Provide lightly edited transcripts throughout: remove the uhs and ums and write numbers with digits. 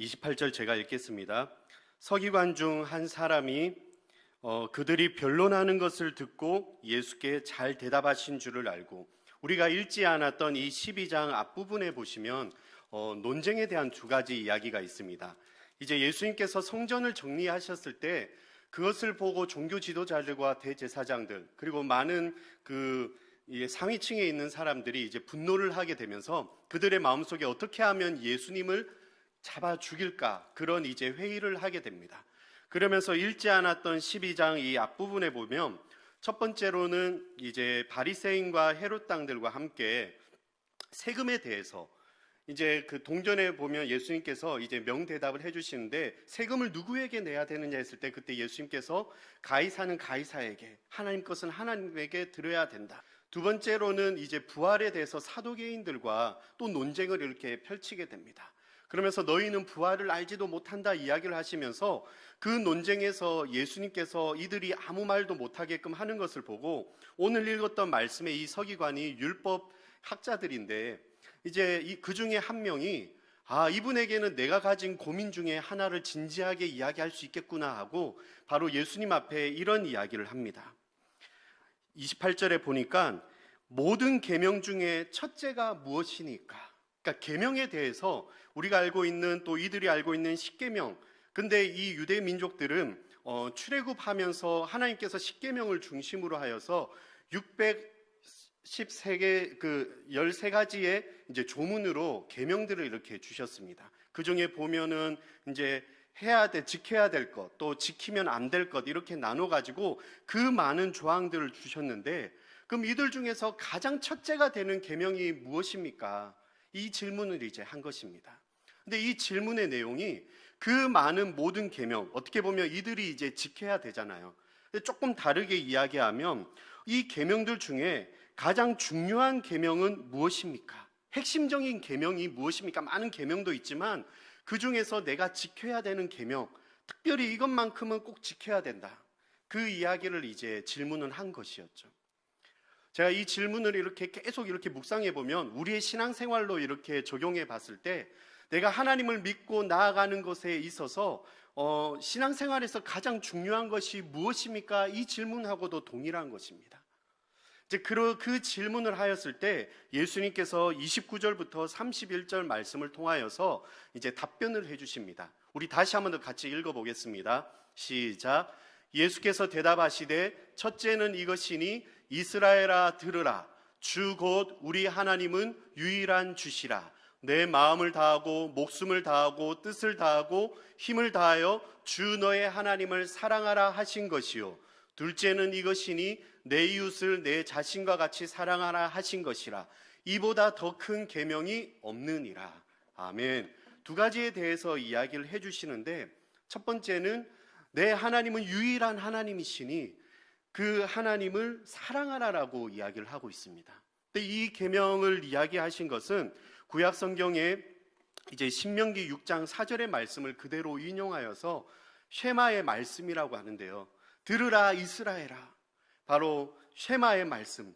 28절 제가 읽겠습니다. 서기관 중 한 사람이 그들이 변론하는 것을 듣고 예수께 잘 대답하신 줄을 알고, 우리가 읽지 않았던 이 12장 앞부분에 보시면 논쟁에 대한 두 가지 이야기가 있습니다. 이제 예수님께서 성전을 정리하셨을 때 그것을 보고 종교 지도자들과 대제사장들, 그리고 많은 상위층에 있는 사람들이 이제 분노를 하게 되면서 그들의 마음속에 어떻게 하면 예수님을 잡아 죽일까, 그런 이제 회의를 하게 됩니다. 그러면서 읽지 않았던 12장 이 앞부분에 보면 첫 번째로는 이제 바리새인과 헤롯 당들과 함께 세금에 대해서, 이제 그 동전에 보면 예수님께서 이제 명대답을 해주시는데 세금을 누구에게 내야 되느냐 했을 때 그때 예수님께서 가이사는 가이사에게, 하나님 것은 하나님에게 드려야 된다. 두 번째로는 이제 부활에 대해서 사두개인들과 또 논쟁을 이렇게 펼치게 됩니다. 그러면서 너희는 부활을 알지도 못한다 이야기를 하시면서 그 논쟁에서 예수님께서 이들이 아무 말도 못하게끔 하는 것을 보고, 오늘 읽었던 말씀의 이 서기관이 율법 학자들인데 이제 그 중에 한 명이 이분에게는 내가 가진 고민 중에 하나를 진지하게 이야기할 수 있겠구나 하고 바로 예수님 앞에 이런 이야기를 합니다. 28절에 보니까 모든 계명 중에 첫째가 무엇이니까? 그러니까 계명에 대해서 우리가 알고 있는, 또 이들이 알고 있는 십계명, 근데 이 유대 민족들은 출애굽하면서 하나님께서 십계명을 중심으로 하여서 613개 13가지의 이제 조문으로 계명들을 이렇게 주셨습니다. 그 중에 보면은 이제 지켜야 될 것, 또 지키면 안 될 것, 이렇게 나눠 가지고 그 많은 조항들을 주셨는데, 그럼 이들 중에서 가장 첫째가 되는 계명이 무엇입니까? 이 질문을 이제 한 것입니다. 근데 이 질문의 내용이 그 많은 모든 계명, 어떻게 보면 이들이 이제 지켜야 되잖아요. 근데 조금 다르게 이야기하면 이 계명들 중에 가장 중요한 계명은 무엇입니까? 핵심적인 계명이 무엇입니까? 많은 계명도 있지만 그 중에서 내가 지켜야 되는 계명, 특별히 이것만큼은 꼭 지켜야 된다. 그 이야기를 이제 질문을 한 것이었죠. 제가 이 질문을 이렇게 계속 이렇게 묵상해 보면 우리의 신앙생활로 이렇게 적용해 봤을 때 내가 하나님을 믿고 나아가는 것에 있어서 신앙생활에서 가장 중요한 것이 무엇입니까? 이 질문하고도 동일한 것입니다. 이제 그 질문을 하였을 때 예수님께서 29절부터 31절 말씀을 통하여서 이제 답변을 해주십니다. 우리 다시 한번 더 같이 읽어보겠습니다. 시작. 예수께서 대답하시되 첫째는 이것이니 이스라엘아 들으라. 주 곧 우리 하나님은 유일한 주시라. 내 마음을 다하고 목숨을 다하고 뜻을 다하고 힘을 다하여 주 너의 하나님을 사랑하라 하신 것이요. 둘째는 이것이니 내 이웃을 내 자신과 같이 사랑하라 하신 것이라. 이보다 더 큰 계명이 없느니라. 아멘. 두 가지에 대해서 이야기를 해주시는데, 첫 번째는 내 하나님은 유일한 하나님이시니 그 하나님을 사랑하라라고 이야기를 하고 있습니다. 근데 이 계명을 이야기하신 것은 구약 성경에 이제 신명기 6장 4절의 말씀을 그대로 인용하여서 쉐마의 말씀이라고 하는데요. 들으라 이스라엘아. 바로 쉐마의 말씀.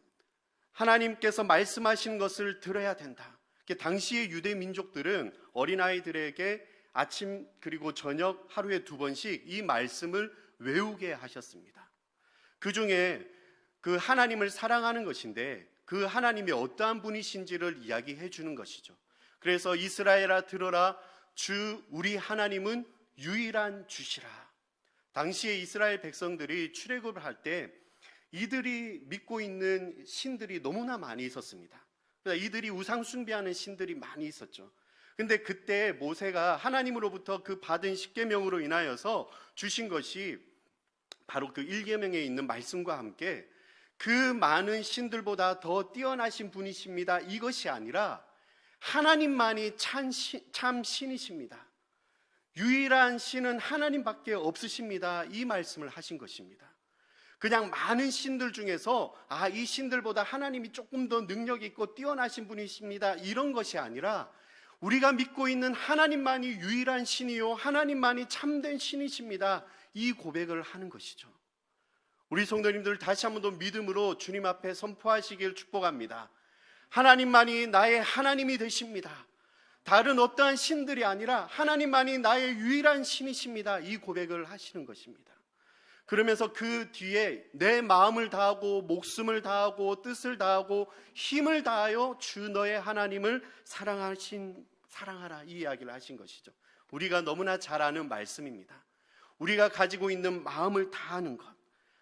하나님께서 말씀하신 것을 들어야 된다. 당시의 유대 민족들은 어린아이들에게 아침 그리고 저녁 하루에 2번씩 이 말씀을 외우게 하셨습니다. 그 중에 그 하나님을 사랑하는 것인데 그 하나님이 어떠한 분이신지를 이야기해 주는 것이죠. 그래서 이스라엘아 들어라. 주 우리 하나님은 유일한 주시라. 당시에 이스라엘 백성들이 출애굽을 할 때 이들이 믿고 있는 신들이 너무나 많이 있었습니다. 그러니까 이들이 우상 숭배하는 신들이 많이 있었죠. 근데 그때 모세가 하나님으로부터 그 받은 십계명으로 인하여서 주신 것이 바로 그 1계명에 있는 말씀과 함께 그 많은 신들보다 더 뛰어나신 분이십니다. 이것이 아니라 하나님만이 참 신이십니다. 유일한 신은 하나님밖에 없으십니다. 이 말씀을 하신 것입니다. 그냥 많은 신들 중에서 이 신들보다 하나님이 조금 더 능력 있고 뛰어나신 분이십니다. 이런 것이 아니라 우리가 믿고 있는 하나님만이 유일한 신이요 하나님만이 참된 신이십니다. 이 고백을 하는 것이죠. 우리 성도님들 다시 한 번 더 믿음으로 주님 앞에 선포하시길 축복합니다. 하나님만이 나의 하나님이 되십니다. 다른 어떠한 신들이 아니라 하나님만이 나의 유일한 신이십니다. 이 고백을 하시는 것입니다. 그러면서 그 뒤에 내 마음을 다하고 목숨을 다하고 뜻을 다하고 힘을 다하여 주 너의 하나님을 사랑하라, 이 이야기를 하신 것이죠. 우리가 너무나 잘 아는 말씀입니다. 우리가 가지고 있는 마음을 다하는 것,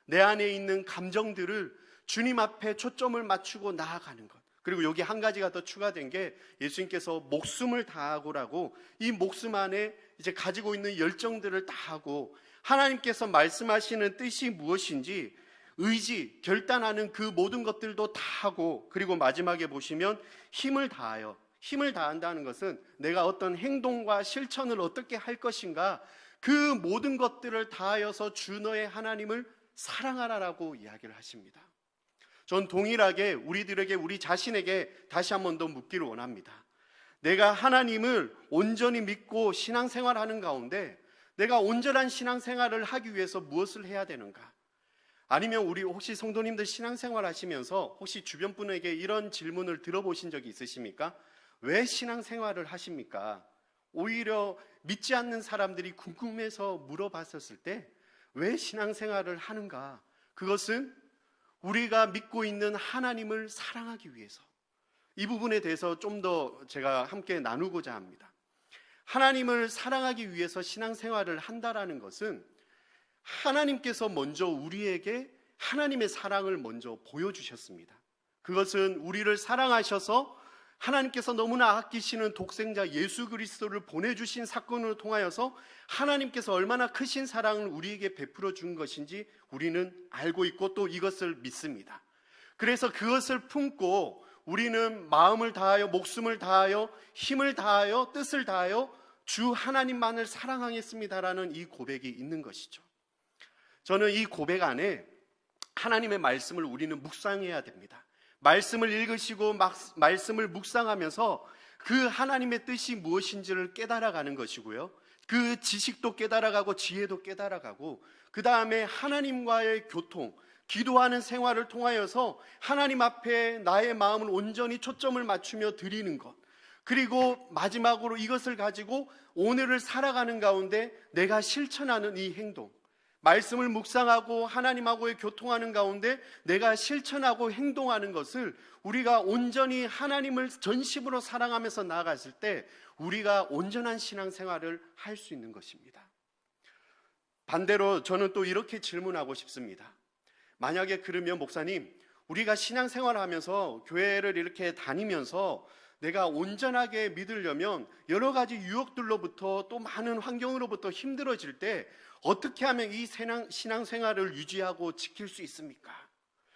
내 안에 있는 감정들을 주님 앞에 초점을 맞추고 나아가는 것. 그리고 여기 한 가지가 더 추가된 게 예수님께서 목숨을 다하고라고, 이 목숨 안에 이제 가지고 있는 열정들을 다하고 하나님께서 말씀하시는 뜻이 무엇인지 의지, 결단하는 그 모든 것들도 다하고, 그리고 마지막에 보시면 힘을 다하여, 힘을 다한다는 것은 내가 어떤 행동과 실천을 어떻게 할 것인가, 그 모든 것들을 다하여서 주 너의 하나님을 사랑하라라고 이야기를 하십니다. 전 동일하게 우리들에게, 우리 자신에게 다시 한 번 더 묻기를 원합니다. 내가 하나님을 온전히 믿고 신앙생활하는 가운데 내가 온전한 신앙생활을 하기 위해서 무엇을 해야 되는가? 아니면 우리 혹시 성도님들 신앙생활 하시면서 혹시 주변 분에게 이런 질문을 들어보신 적이 있으십니까? 왜 신앙생활을 하십니까? 오히려 믿지 않는 사람들이 궁금해서 물어봤었을 때 왜 신앙생활을 하는가? 그것은 우리가 믿고 있는 하나님을 사랑하기 위해서. 이 부분에 대해서 좀 더 제가 함께 나누고자 합니다. 하나님을 사랑하기 위해서 신앙생활을 한다라는 것은 하나님께서 먼저 우리에게 하나님의 사랑을 먼저 보여주셨습니다. 그것은 우리를 사랑하셔서 하나님께서 너무나 아끼시는 독생자 예수 그리스도를 보내주신 사건으로 통하여서 하나님께서 얼마나 크신 사랑을 우리에게 베풀어 준 것인지 우리는 알고 있고 또 이것을 믿습니다. 그래서 그것을 품고 우리는 마음을 다하여 목숨을 다하여 힘을 다하여 뜻을 다하여 주 하나님만을 사랑하겠습니다라는 이 고백이 있는 것이죠. 저는 이 고백 안에 하나님의 말씀을 우리는 묵상해야 됩니다. 말씀을 읽으시고 말씀을 묵상하면서 그 하나님의 뜻이 무엇인지를 깨달아가는 것이고요. 그 지식도 깨달아가고 지혜도 깨달아가고, 그 다음에 하나님과의 교통, 기도하는 생활을 통하여서 하나님 앞에 나의 마음을 온전히 초점을 맞추며 드리는 것, 그리고 마지막으로 이것을 가지고 오늘을 살아가는 가운데 내가 실천하는 이 행동, 말씀을 묵상하고 하나님하고의 교통하는 가운데 내가 실천하고 행동하는 것을 우리가 온전히 하나님을 전심으로 사랑하면서 나아갔을 때 우리가 온전한 신앙생활을 할 수 있는 것입니다. 반대로 저는 또 이렇게 질문하고 싶습니다. 만약에 그러면 목사님, 우리가 신앙생활을 하면서 교회를 이렇게 다니면서 내가 온전하게 믿으려면 여러 가지 유혹들로부터 또 많은 환경으로부터 힘들어질 때 어떻게 하면 이 신앙생활을 유지하고 지킬 수 있습니까?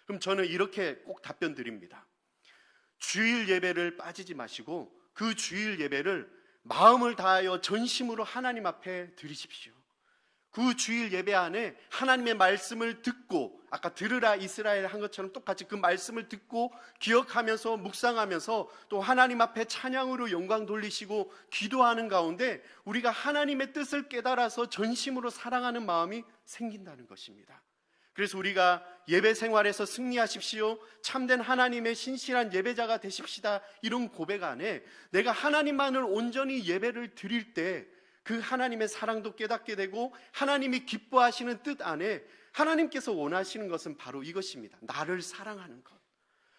그럼 저는 이렇게 꼭 답변 드립니다. 주일 예배를 빠지지 마시고 그 주일 예배를 마음을 다하여 전심으로 하나님 앞에 드리십시오. 그 주일 예배 안에 하나님의 말씀을 듣고, 아까 들으라 이스라엘 한 것처럼 똑같이 그 말씀을 듣고 기억하면서 묵상하면서 또 하나님 앞에 찬양으로 영광 돌리시고 기도하는 가운데 우리가 하나님의 뜻을 깨달아서 전심으로 사랑하는 마음이 생긴다는 것입니다. 그래서 우리가 예배 생활에서 승리하십시오, 참된 하나님의 신실한 예배자가 되십시다, 이런 고백 안에 내가 하나님만을 온전히 예배를 드릴 때 그 하나님의 사랑도 깨닫게 되고 하나님이 기뻐하시는 뜻 안에 하나님께서 원하시는 것은 바로 이것입니다. 나를 사랑하는 것.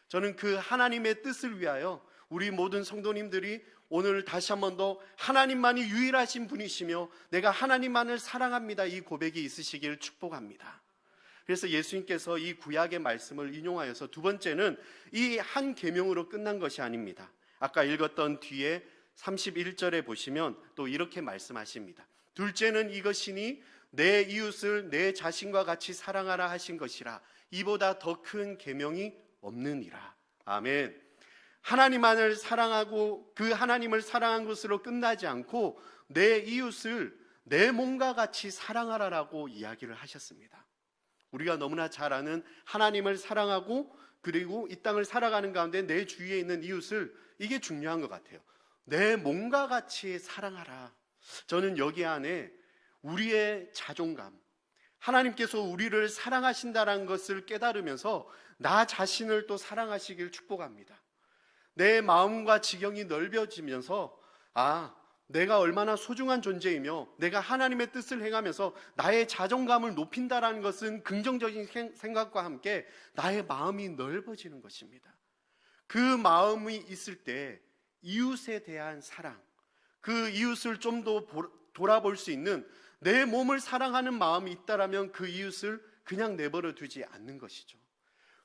저는 그 하나님의 뜻을 위하여 우리 모든 성도님들이 오늘 다시 한 번 더 하나님만이 유일하신 분이시며 내가 하나님만을 사랑합니다, 이 고백이 있으시길 축복합니다. 그래서 예수님께서 이 구약의 말씀을 인용하여서 두 번째는 이 한 계명으로 끝난 것이 아닙니다. 아까 읽었던 뒤에 31절에 보시면 또 이렇게 말씀하십니다. 둘째는 이것이니 내 이웃을 내 자신과 같이 사랑하라 하신 것이라. 이보다 더 큰 계명이 없느니라. 아멘. 하나님만을 사랑하고 그 하나님을 사랑한 것으로 끝나지 않고 내 이웃을 내 몸과 같이 사랑하라라고 이야기를 하셨습니다. 우리가 너무나 잘 아는 하나님을 사랑하고 그리고 이 땅을 살아가는 가운데 내 주위에 있는 이웃을, 이게 중요한 것 같아요. 내 몸과 같이 사랑하라. 저는 여기 안에 우리의 자존감, 하나님께서 우리를 사랑하신다는 것을 깨달으면서 나 자신을 또 사랑하시길 축복합니다. 내 마음과 지경이 넓어지면서 내가 얼마나 소중한 존재이며 내가 하나님의 뜻을 행하면서 나의 자존감을 높인다라는 것은 긍정적인 생각과 함께 나의 마음이 넓어지는 것입니다. 그 마음이 있을 때 이웃에 대한 사랑, 그 이웃을 좀 더 돌아볼 수 있는 내 몸을 사랑하는 마음이 있다라면 그 이웃을 그냥 내버려 두지 않는 것이죠.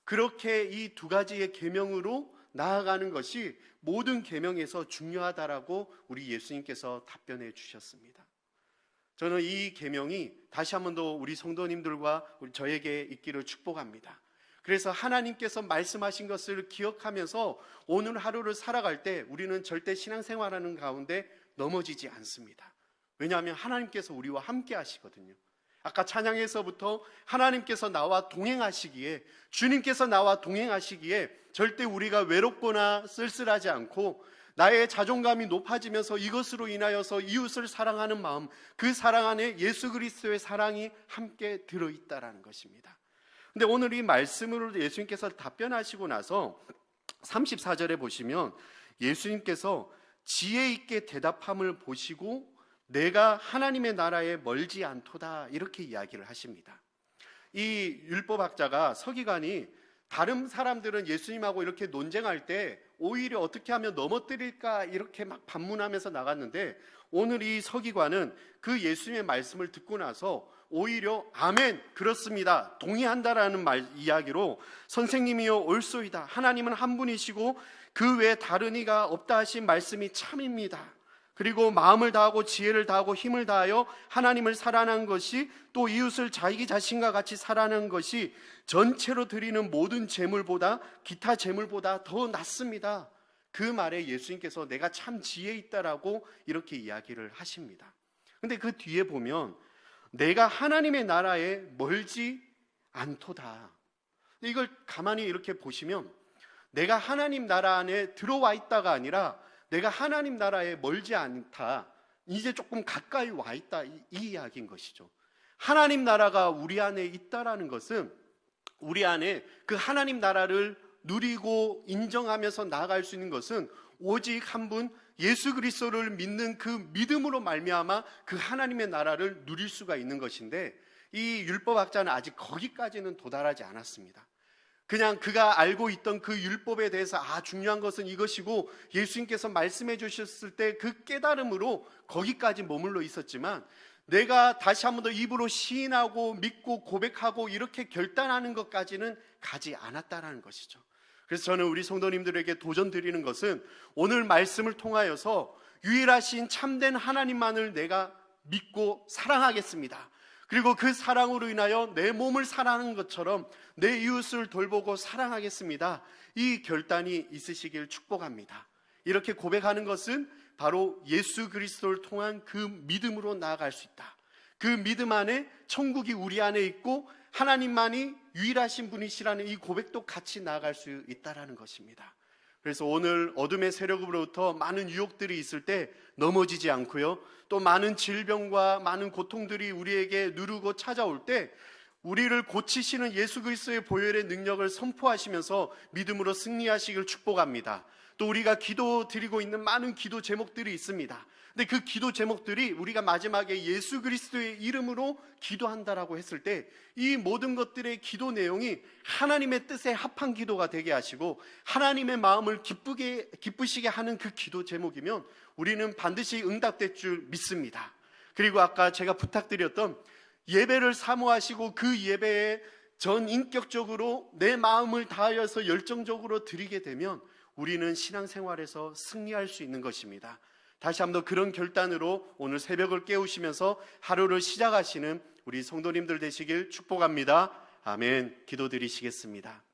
그렇게 이 두 가지의 계명으로 나아가는 것이 모든 계명에서 중요하다라고 우리 예수님께서 답변해 주셨습니다. 저는 이 계명이 다시 한 번 더 우리 성도님들과 저에게 있기를 축복합니다. 그래서 하나님께서 말씀하신 것을 기억하면서 오늘 하루를 살아갈 때 우리는 절대 신앙생활하는 가운데 넘어지지 않습니다. 왜냐하면 하나님께서 우리와 함께 하시거든요. 아까 찬양에서부터 하나님께서 나와 동행하시기에, 주님께서 나와 동행하시기에 절대 우리가 외롭거나 쓸쓸하지 않고 나의 자존감이 높아지면서 이것으로 인하여서 이웃을 사랑하는 마음, 그 사랑 안에 예수 그리스도의 사랑이 함께 들어있다라는 것입니다. 근데 오늘 이 말씀으로 예수님께서 답변하시고 나서 34절에 보시면 예수님께서 지혜 있게 대답함을 보시고 내가 하나님의 나라에 멀지 않도다 이렇게 이야기를 하십니다. 이 율법학자가 서기관이 다른 사람들은 예수님하고 이렇게 논쟁할 때 오히려 어떻게 하면 넘어뜨릴까 이렇게 막 반문하면서 나갔는데 오늘 이 서기관은 그 예수님의 말씀을 듣고 나서 오히려 아멘 그렇습니다 동의한다라는 이야기로 선생님이여 옳소이다 하나님은 한 분이시고 그 외에 다른 이가 없다 하신 말씀이 참입니다. 그리고 마음을 다하고 지혜를 다하고 힘을 다하여 하나님을 사랑하는 것이 또 이웃을 자기 자신과 같이 사랑하는 것이 전체로 드리는 모든 제물보다 기타 제물보다 더 낫습니다. 그 말에 예수님께서 내가 참 지혜 있다라고 이렇게 이야기를 하십니다. 근데 그 뒤에 보면 내가 하나님의 나라에 멀지 않도다. 이걸 가만히 이렇게 보시면 내가 하나님 나라 안에 들어와 있다가 아니라 내가 하나님 나라에 멀지 않다, 이제 조금 가까이 와 있다, 이 이야기인 것이죠. 하나님 나라가 우리 안에 있다라는 것은 우리 안에 그 하나님 나라를 누리고 인정하면서 나아갈 수 있는 것은 오직 한 분 예수 그리스도를 믿는 그 믿음으로 말미암아 그 하나님의 나라를 누릴 수가 있는 것인데 이 율법학자는 아직 거기까지는 도달하지 않았습니다. 그냥 그가 알고 있던 그 율법에 대해서 중요한 것은 이것이고 예수님께서 말씀해 주셨을 때 그 깨달음으로 거기까지 머물러 있었지만 내가 다시 한 번 더 입으로 시인하고 믿고 고백하고 이렇게 결단하는 것까지는 가지 않았다라는 것이죠. 그래서 저는 우리 성도님들에게 도전 드리는 것은 오늘 말씀을 통하여서 유일하신 참된 하나님만을 내가 믿고 사랑하겠습니다. 그리고 그 사랑으로 인하여 내 몸을 사랑하는 것처럼 내 이웃을 돌보고 사랑하겠습니다. 이 결단이 있으시길 축복합니다. 이렇게 고백하는 것은 바로 예수 그리스도를 통한 그 믿음으로 나아갈 수 있다. 그 믿음 안에 천국이 우리 안에 있고 하나님만이 유일하신 분이시라는 이 고백도 같이 나아갈 수 있다라는 것입니다. 그래서 오늘 어둠의 세력으로부터 많은 유혹들이 있을 때 넘어지지 않고요, 또 많은 질병과 많은 고통들이 우리에게 누르고 찾아올 때 우리를 고치시는 예수 그리스도의 보혈의 능력을 선포하시면서 믿음으로 승리하시길 축복합니다. 또 우리가 기도 드리고 있는 많은 기도 제목들이 있습니다. 근데 그 기도 제목들이 우리가 마지막에 예수 그리스도의 이름으로 기도한다라고 했을 때 이 모든 것들의 기도 내용이 하나님의 뜻에 합한 기도가 되게 하시고 하나님의 마음을 기쁘시게 하는 그 기도 제목이면 우리는 반드시 응답될 줄 믿습니다. 그리고 아까 제가 부탁드렸던 예배를 사모하시고 그 예배에 전인격적으로 내 마음을 다하여서 열정적으로 드리게 되면 우리는 신앙생활에서 승리할 수 있는 것입니다. 다시 한번 그런 결단으로 오늘 새벽을 깨우시면서 하루를 시작하시는 우리 성도님들 되시길 축복합니다. 아멘. 기도드리시겠습니다.